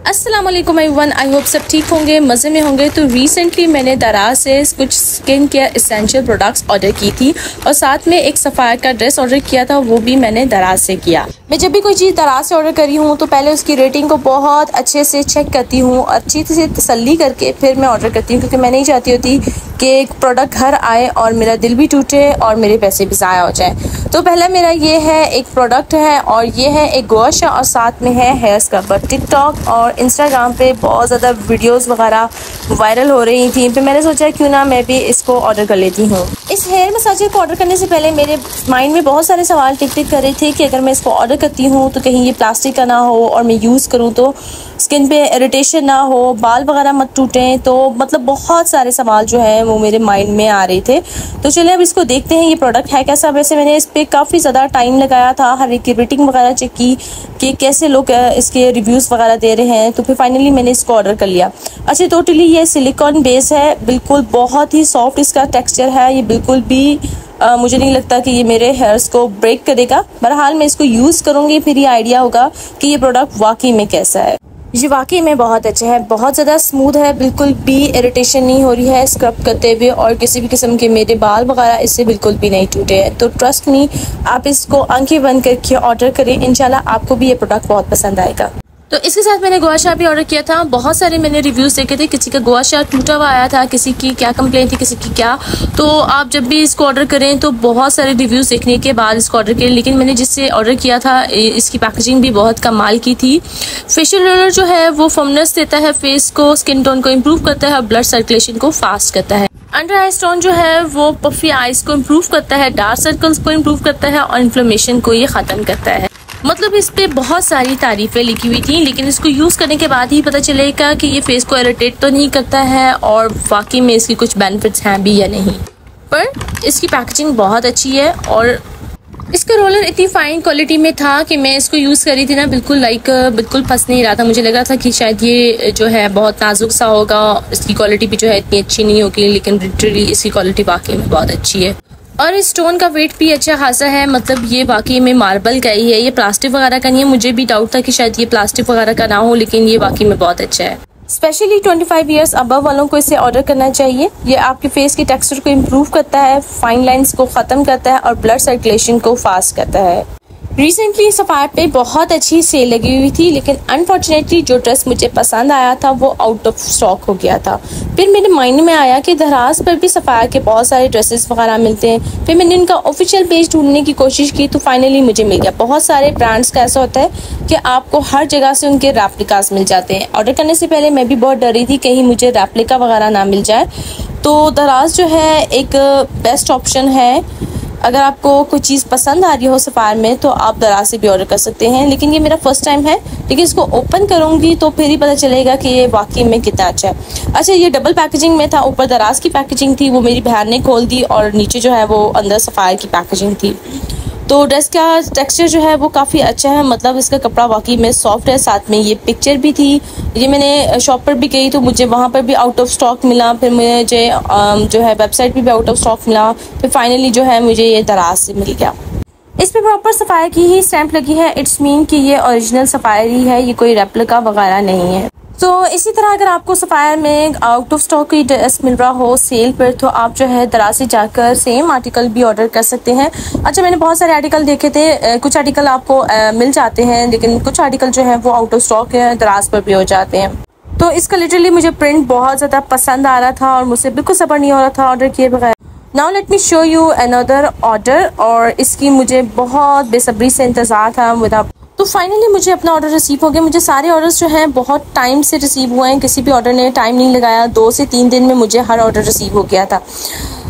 अस्सलाम वालेकुम everyone, I hope सब ठीक होंगे, मज़े में होंगे। तो रिसेंटली मैंने दराज से कुछ skin care essential products order की थी और साथ में एक सफ़ायर का ड्रेस ऑर्डर किया था, वो भी मैंने दराज से किया। मैं जब भी कोई चीज़ दराज से ऑर्डर करी हूँ तो पहले उसकी रेटिंग को बहुत अच्छे से चेक करती हूँ, अच्छी से तसल्ली करके फिर मैं ऑर्डर करती हूँ, क्योंकि मैं नहीं चाहती होती कि एक प्रोडक्ट घर आए और मेरा दिल भी टूटे और मेरे पैसे भी ज़ाया हो जाए। तो पहला मेरा ये है, एक प्रोडक्ट है और ये है एक गोशा और साथ में है हेयर स्क्रबर। टिकटॉक और इंस्टाग्राम पे बहुत ज़्यादा वीडियोस वगैरह वायरल हो रही थी, फिर मैंने सोचा क्यों ना मैं भी इसको ऑर्डर कर लेती हूँ। इस हेयर मसाजर को ऑर्डर करने से पहले मेरे माइंड में बहुत सारे सवाल टिक कर रहे थे कि अगर मैं इसको ऑर्डर करती हूँ तो कहीं ये प्लास्टिक का ना हो और मैं यूज़ करूँ तो स्किन पे इरिटेशन ना हो, बाल वगैरह मत टूटें। तो मतलब बहुत सारे सवाल जो है वो मेरे माइंड में आ रहे थे। तो चलिए अब इसको देखते हैं ये प्रोडक्ट है कैसा। वैसे मैंने इस पर काफ़ी ज़्यादा टाइम लगाया था, हर एक की रेटिंग वगैरह चेक की कि कैसे लोग इसके रिव्यूज़ वगैरह दे रहे हैं, तो फिर फाइनली मैंने इसको ऑर्डर कर लिया। अच्छा, टोटली ये सिलिकॉन बेस है, बिल्कुल बहुत ही सॉफ्ट इसका टेक्सचर है। ये बिल्कुल भी मुझे नहीं लगता कि ये मेरे हेयर्स को ब्रेक करेगा। बहरहाल मैं इसको यूज़ करूँगी, फिर ये आइडिया होगा कि ये प्रोडक्ट वाकई में कैसा है। ये वाकई में बहुत अच्छा है, बहुत ज़्यादा स्मूथ है, बिल्कुल भी इरिटेशन नहीं हो रही है स्क्रब करते हुए और किसी भी किस्म के मेरे बाल वगैरह इससे बिल्कुल भी नहीं टूटे हैं। तो ट्रस्ट मी, आप इसको आंखें बंद करके ऑर्डर करें, इंशाल्लाह आपको भी ये प्रोडक्ट बहुत पसंद आएगा। तो इसके साथ मैंने गोशा भी ऑर्डर किया था। बहुत सारे मैंने रिव्यूज़ देखे थे, किसी का गोशा टूटा हुआ आया था, किसी की क्या कंप्लेंट थी, किसी की क्या। तो आप जब भी इसको ऑर्डर करें तो बहुत सारे रिव्यूज़ देखने के बाद इसको ऑर्डर करें। लेकिन मैंने जिससे ऑर्डर किया था इसकी पैकेजिंग भी बहुत कमाल की थी। फेशियल रोलर जो है वो फर्मनेस देता है, फेस को, स्किन टोन को इम्प्रूव करता है और ब्लड सर्कुलेशन को फास्ट करता है। अंडर आई स्टोन जो है वो पफी आइज को इम्प्रूव करता है, डार्क सर्कल्स को इम्प्रूव करता है और इन्फ्लेमेशन को ये ख़त्म करता है। मतलब इस पे बहुत सारी तारीफें लिखी हुई थी, लेकिन इसको यूज़ करने के बाद ही पता चलेगा कि ये फेस को इरिटेट तो नहीं करता है और वाकई में इसकी कुछ बेनिफिट्स हैं भी या नहीं। पर इसकी पैकेजिंग बहुत अच्छी है और इसका रोलर इतनी फाइन क्वालिटी में था कि मैं इसको यूज़ करी थी ना, बिल्कुल फंस नहीं रहा था। मुझे लगा था कि शायद ये जो है बहुत नाजुक सा होगा, इसकी क्वालिटी भी जो है इतनी अच्छी नहीं होगी, लेकिन लिटरली इसकी क्वालिटी वाकई में बहुत अच्छी है। और इस स्टोन का वेट भी अच्छा खासा है, मतलब ये वाकई में मार्बल का ही है, ये प्लास्टिक वगैरह का नहीं है। मुझे भी डाउट था कि शायद ये प्लास्टिक वगैरह का ना हो, लेकिन ये वाकई में बहुत अच्छा है। स्पेशली 25 ईयर्स अबव वालों को इसे ऑर्डर करना चाहिए। ये आपके फेस के टेक्सचर को इम्प्रूव करता है, फाइन लाइंस को ख़त्म करता है और ब्लड सर्कुलेशन को फास्ट करता है। रिसेंटली सफ़ायर पे बहुत अच्छी सेल लगी हुई थी, लेकिन अनफॉर्चुनेटली जो ड्रेस मुझे पसंद आया था वो आउट ऑफ स्टॉक हो गया था। फिर मेरे माइंड में आया कि दराज पर भी सफ़ायर के बहुत सारे ड्रेसेस वगैरह मिलते हैं। फिर मैंने उनका ऑफिशियल पेज ढूंढने की कोशिश की तो फाइनली मुझे मिल गया। बहुत सारे ब्रांड्स का ऐसा होता है कि आपको हर जगह से उनके रेप्लिकास मिल जाते हैं। ऑर्डर करने से पहले मैं भी बहुत डरी थी कहीं मुझे रेप्लिका वगैरह ना मिल जाए। तो दराज जो है एक बेस्ट ऑप्शन है। अगर आपको कोई चीज़ पसंद आ रही हो सफ़ायर में तो आप दराज से भी ऑर्डर कर सकते हैं। लेकिन ये मेरा फर्स्ट टाइम है, लेकिन इसको ओपन करूँगी तो फिर ही पता चलेगा कि ये वाकई में कितना अच्छा है। अच्छा, ये डबल पैकेजिंग में था, ऊपर दराज की पैकेजिंग थी, वो मेरी बहन ने खोल दी और नीचे जो है वो अंदर सफ़ायर की पैकेजिंग थी। तो ड्रेस का टेक्सचर जो है वो काफ़ी अच्छा है, मतलब इसका कपड़ा वाकई में सॉफ्ट है। साथ में ये पिक्चर भी थी। ये मैंने शॉप पर भी गई तो मुझे वहाँ पर भी आउट ऑफ स्टॉक मिला, फिर मुझे जो है वेबसाइट पे भी आउट ऑफ स्टॉक मिला, फिर फाइनली जो है मुझे ये दराज से मिल गया। इस पे प्रॉपर सफ़ायर की ही स्टैंप लगी है, इट्स मीन कि ये ओरिजिनल सफ़ायर ही है, ये कोई रेप्लिका वगैरह नहीं है। तो इसी तरह अगर आपको सफ़ायर में आउट ऑफ स्टॉक की ड्रेस मिल रहा हो सेल पर तो आप जो है दराज से जाकर सेम आर्टिकल भी ऑर्डर कर सकते हैं। अच्छा, मैंने बहुत सारे आर्टिकल देखे थे, कुछ आर्टिकल आपको मिल जाते हैं, लेकिन कुछ आर्टिकल जो है वो आउट ऑफ स्टॉक दराज पर भी हो जाते हैं। तो इसका लिटरली मुझे प्रिंट बहुत ज़्यादा पसंद आ रहा था और मुझसे बिल्कुल सब्र नहीं हो रहा था ऑर्डर किए बगैर। Now let me show you another order, और इसकी मुझे बहुत बेसब्री से इंतज़ार था विदाउट। तो फाइनली मुझे अपना ऑर्डर रिसीव हो गया। मुझे सारे ऑर्डर्स जो हैं बहुत टाइम से रिसीव हुए हैं, किसी भी ऑर्डर ने टाइम नहीं लगाया। 2 से 3 दिन में मुझे हर ऑर्डर रिसीव हो गया था।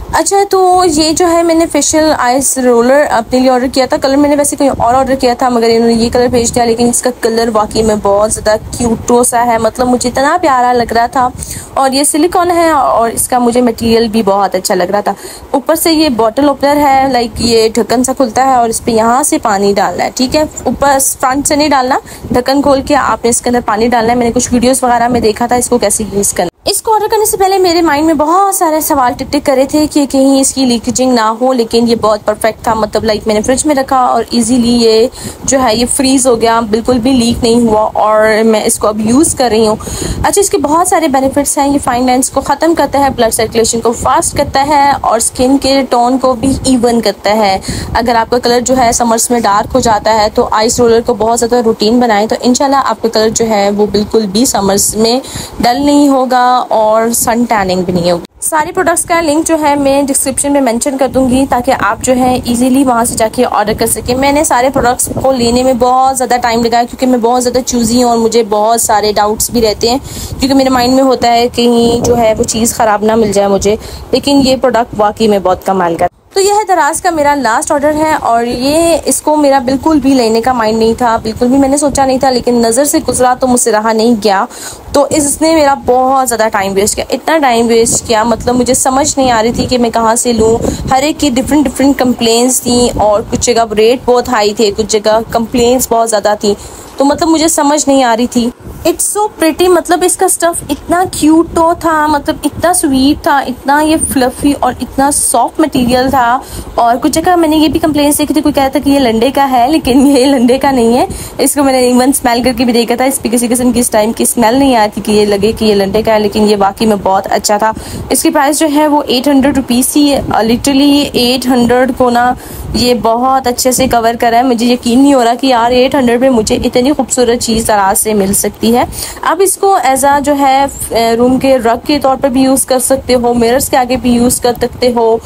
अच्छा, तो ये जो है मैंने फेशियल आइस रोलर अपने लिए ऑर्डर किया था। कलर मैंने वैसे कोई और ऑर्डर किया था, मगर इन्होंने ये कलर भेज दिया, लेकिन इसका कलर वाकई में बहुत ज़्यादा क्यूटो सा है, मतलब मुझे इतना प्यारा लग रहा था। और ये सिलिकॉन है और इसका मुझे मटेरियल भी बहुत अच्छा लग रहा था। ऊपर से ये बॉटल ओपनर है, लाइक ये ढक्कन सा खुलता है और इस पर यहाँ से पानी डालना है, ठीक है। ऊपर फ्रंट से नहीं डालना, ढक्कन खोल के आपने इसके अंदर पानी डालना है। मैंने कुछ वीडियोज़ वगैरह में देखा था इसको कैसे यूज़ करना। इसको ऑर्डर करने से पहले मेरे माइंड में बहुत सारे सवाल टिक टिक करे थे कि कहीं इसकी लीकेजिंग ना हो, लेकिन ये बहुत परफेक्ट था। मतलब लाइक मैंने फ्रिज में रखा और इजीली ये जो है ये फ्रीज हो गया, बिल्कुल भी लीक नहीं हुआ और मैं इसको अब यूज़ कर रही हूँ। अच्छा, इसके बहुत सारे बेनिफिट्स हैं। ये फाइन लाइन्स को ख़त्म करता है, ब्लड सर्कुलेशन को फास्ट करता है और स्किन के टोन को भी इवन करता है। अगर आपका कलर जो है समर्स में डार्क हो जाता है तो आइस रोलर को बहुत ज़्यादा रूटीन बनाएं, तो इंशाल्लाह आपका कलर जो है वो बिल्कुल भी समर्स में डल नहीं होगा और सन टैनिंग भी नहीं होगी। सारे प्रोडक्ट्स का लिंक जो है मैं डिस्क्रिप्शन में मेंशन कर दूंगी ताकि आप जो है इजीली वहां से जाके ऑर्डर कर सकें। मैंने सारे प्रोडक्ट्स को लेने में बहुत ज़्यादा टाइम लगाया क्योंकि मैं बहुत ज़्यादा चूज़ी हूँ और मुझे बहुत सारे डाउट्स भी रहते हैं, क्योंकि मेरे माइंड में होता है कहीं जो है वो चीज़ ख़राब ना मिल जाए मुझे। लेकिन ये प्रोडक्ट वाकई में बहुत कमाल का। तो यह है दराज का मेरा लास्ट ऑर्डर है और ये इसको मेरा बिल्कुल भी लेने का माइंड नहीं था, बिल्कुल भी मैंने सोचा नहीं था, लेकिन नज़र से गुजरा तो मुझसे रहा नहीं गया। तो इसने मेरा बहुत ज़्यादा टाइम वेस्ट किया, इतना टाइम वेस्ट किया मतलब मुझे समझ नहीं आ रही थी कि मैं कहाँ से लूँ। हर एक की डिफरेंट कंप्लेंट्स थी और कुछ जगह रेट बहुत हाई थे, कुछ जगह कंप्लेंट्स बहुत ज़्यादा थी, तो मतलब मुझे समझ नहीं आ रही थी। इट्स सो प्रिटी, मतलब इसका स्टफ़ इतना क्यूट तो था, मतलब इतना स्वीट था, इतना ये फ्लफ़ी और इतना सॉफ्ट मटेरियल था। और कुछ जगह मैंने ये भी कंप्लेंट्स देखी थी, कोई कहता था कि ये लंडे का है, लेकिन ये लंडे का नहीं है। इसको मैंने इवन स्मेल करके भी देखा था, इस पर किसी किस्म की इस टाइम की स्मेल नहीं आती कि ये लगे कि ये लंडे का है, लेकिन ये वाकई में बहुत अच्छा था। इसकी प्राइस जो है वो 800 रुपीज़ थी। लिटरली 800 को ना ये बहुत अच्छे से कवर करा है। मुझे यकीन नहीं हो रहा कि यार 800 में मुझे इतनी खूबसूरत चीज़ दराज से मिल सकती है। आप इसको एज आ जो है रूम के रग के तौर पर भी यूज़ कर सकते हो, मिरर्स के आगे भी यूज़ कर सकते हो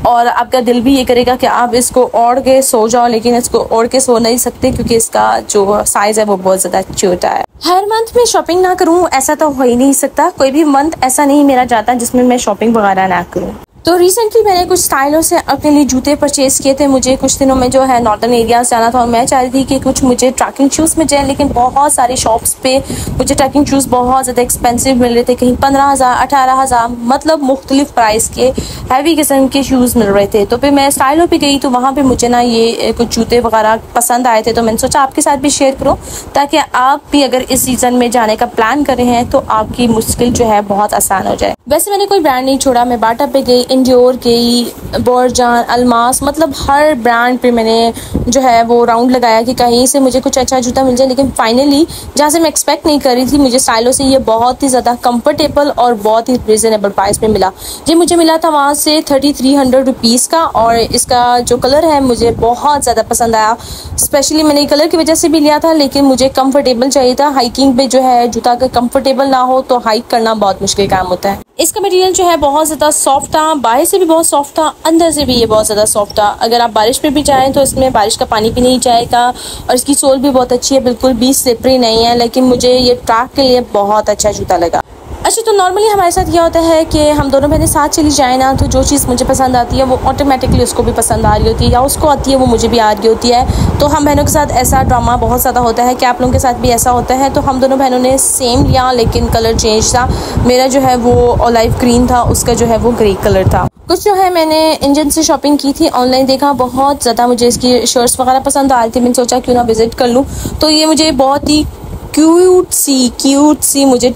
और आपका दिल भी ये करेगा कि आप इसको ओढ़ के सो जाओ, लेकिन इसको ओढ़ के सो नहीं सकते क्योंकि इसका जो साइज़ है वो बहुत ज़्यादा छोटा है। हर मंथ में शॉपिंग ना करूँ ऐसा तो हो ही नहीं सकता, कोई भी मंथ ऐसा नहीं मेरा जाता जिसमें मैं शॉपिंग वगैरह ना करूँ। तो रिसेंटली मैंने कुछ स्टाइलों से अपने लिए जूते परचेज़ किए थे। मुझे कुछ दिनों में जो है नॉर्दर्न एरियाज जाना था और मैं चाह रही थी कि कुछ मुझे ट्रैकिंग शूज़ मिल जाए, लेकिन बहुत सारे शॉप्स पे मुझे ट्रैकिंग शूज़ बहुत ज़्यादा एक्सपेंसिव मिल रहे थे। कहीं 15,000 18,000 मतलब मुख्तलिफ प्राइस के हैवी किस्म के शूज़ मिल रहे थे। तो फिर मैं स्टाइलों पे गई तो वहाँ पे मुझे ना ये कुछ जूते वगैरह पसंद आए थे, तो मैंने सोचा आपके साथ भी शेयर करूँ ताकि आप भी अगर इस सीज़न में जाने का प्लान कर रहे हैं तो आपकी मुश्किल जो है बहुत आसान हो जाए। वैसे मैंने कोई ब्रांड नहीं छोड़ा, मैं बाटा पे गई, इंडियोर गई, बोरजान, अल्मास, मतलब हर ब्रांड पे मैंने जो है वो राउंड लगाया कि कहीं से मुझे कुछ अच्छा जूता मिल जाए। लेकिन फाइनली जहाँ से मैं एक्सपेक्ट नहीं कर रही थी, मुझे स्टाइलों से ये बहुत ही ज़्यादा कंफर्टेबल और बहुत ही रिजनेबल प्राइस में मिला। ये मुझे मिला था वहाँ से 3300 रुपीज़ का और इसका जो कलर है मुझे बहुत ज़्यादा पसंद आया। स्पेशली मैंने कलर की वजह से भी लिया था, लेकिन मुझे कंफर्टेबल चाहिए था। हाइकिंग पे जो है जूता अगर कंफर्टेबल ना हो तो हाइक करना बहुत मुश्किल काम होता है। इसका मटेरियल जो है बहुत ज़्यादा सॉफ्ट था, बाहर से भी बहुत सॉफ्ट था, अंदर से भी ये बहुत ज़्यादा सॉफ्ट था। अगर आप बारिश में भी जाएं तो इसमें बारिश का पानी भी नहीं जाएगा और इसकी सोल भी बहुत अच्छी है, बिल्कुल भी स्लिपरी नहीं है। लेकिन मुझे ये ट्रैक के लिए बहुत अच्छा जूता लगा। अच्छा, तो नॉर्मली हमारे साथ यह होता है कि हम दोनों बहनें साथ चली जाए ना, तो जो चीज़ मुझे पसंद आती है वो ऑटोमेटिकली उसको भी पसंद आ रही होती है, या उसको आती है वो मुझे भी आ रही होती है। तो हम बहनों के साथ ऐसा ड्रामा बहुत ज़्यादा होता है कि आप लोगों के साथ भी ऐसा होता है। तो हम दोनों बहनों ने सेम लिया, लेकिन कलर चेंज था। मेरा जो है वो ऑलिव ग्रीन था, उसका जो है वो ग्रे कलर था। कुछ जो है मैंने इंजन से शॉपिंग की थी, ऑनलाइन देखा, बहुत ज़्यादा मुझे इसकी शर्ट्स वगैरह पसंद आ रही थी। मैंने सोचा क्यों ना विज़िट कर लूँ। तो ये मुझे बहुत ही क्यूट सी मुझे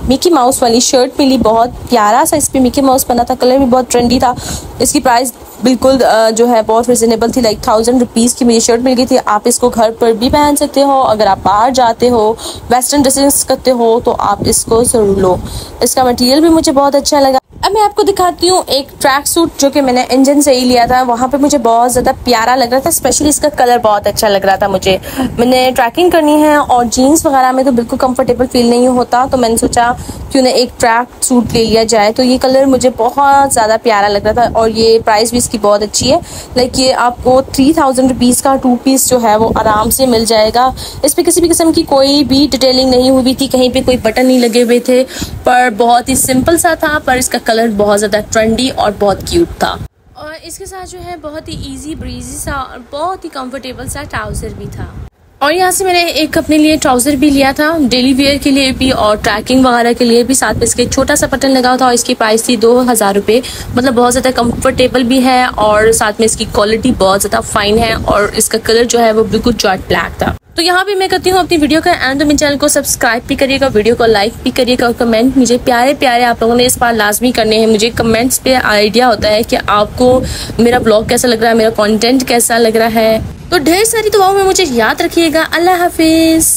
मिकी माउस वाली शर्ट मिली, बहुत प्यारा सा इस पर मिकी माउस बना था, कलर भी बहुत ट्रेंडी था। इसकी प्राइस बिल्कुल जो है बहुत रिजनेबल थी, लाइक 1000 रुपीज़ की मुझे शर्ट मिल गई थी। आप इसको घर पर भी पहन सकते हो, अगर आप बाहर जाते हो, वेस्टर्न ड्रेसेस करते हो तो आप इसको ज़रूर लो। इसका मटेरियल भी मुझे बहुत अच्छा लगा। अब मैं आपको दिखाती हूँ एक ट्रैक सूट जो कि मैंने इंजन से ही लिया था। वहाँ पे मुझे बहुत ज़्यादा प्यारा लग रहा था, स्पेशली इसका कलर बहुत अच्छा लग रहा था मुझे। मैंने ट्रैकिंग करनी है और जीन्स वगैरह में तो बिल्कुल कंफर्टेबल फील नहीं होता, तो मैंने सोचा क्यों ना एक ट्रैक सूट ले लिया जाए। तो ये कलर मुझे बहुत ज़्यादा प्यारा लग रहा था और ये प्राइस भी इसकी बहुत अच्छी है। लाइक ये आपको 3000 रुपीज़ का 2 पीस जो है वो आराम से मिल जाएगा। इस पर किसी भी किस्म की कोई भी डिटेलिंग नहीं हुई थी, कहीं पे कोई बटन नहीं लगे हुए थे, पर बहुत ही सिंपल सा था, पर इसका कलर बहुत ज़्यादा ट्रेंडी और बहुत क्यूट था। और इसके साथ जो है बहुत ही इजी ब्रीजी सा और बहुत ही कंफर्टेबल सा ट्राउज़र भी था। और यहाँ से मैंने एक अपने लिए ट्राउज़र भी लिया था, डेली वेयर के लिए भी और ट्रैकिंग वगैरह के लिए भी। साथ में इसके छोटा सा बटन लगा था और इसकी प्राइस थी 2000 रुपये। मतलब बहुत ज़्यादा कंफर्टेबल भी है और साथ में इसकी क्वालिटी बहुत ज़्यादा फाइन है और इसका कलर जो है वो बिल्कुल जॉट ब्लैक था। तो यहाँ भी मैं करती हूँ अपनी वीडियो का एंड। तो मेरे चैनल को सब्सक्राइब भी करिएगा, वीडियो को लाइक भी करिएगा और कमेंट मुझे प्यारे प्यारे आप लोगों ने इस बार लाजमी करने हैं। मुझे कमेंट्स पे आइडिया होता है कि आपको मेरा ब्लॉग कैसा लग रहा है, मेरा कंटेंट कैसा लग रहा है। तो ढेर सारी दुआओं में मुझे याद रखिएगा। अल्लाह हाफिज।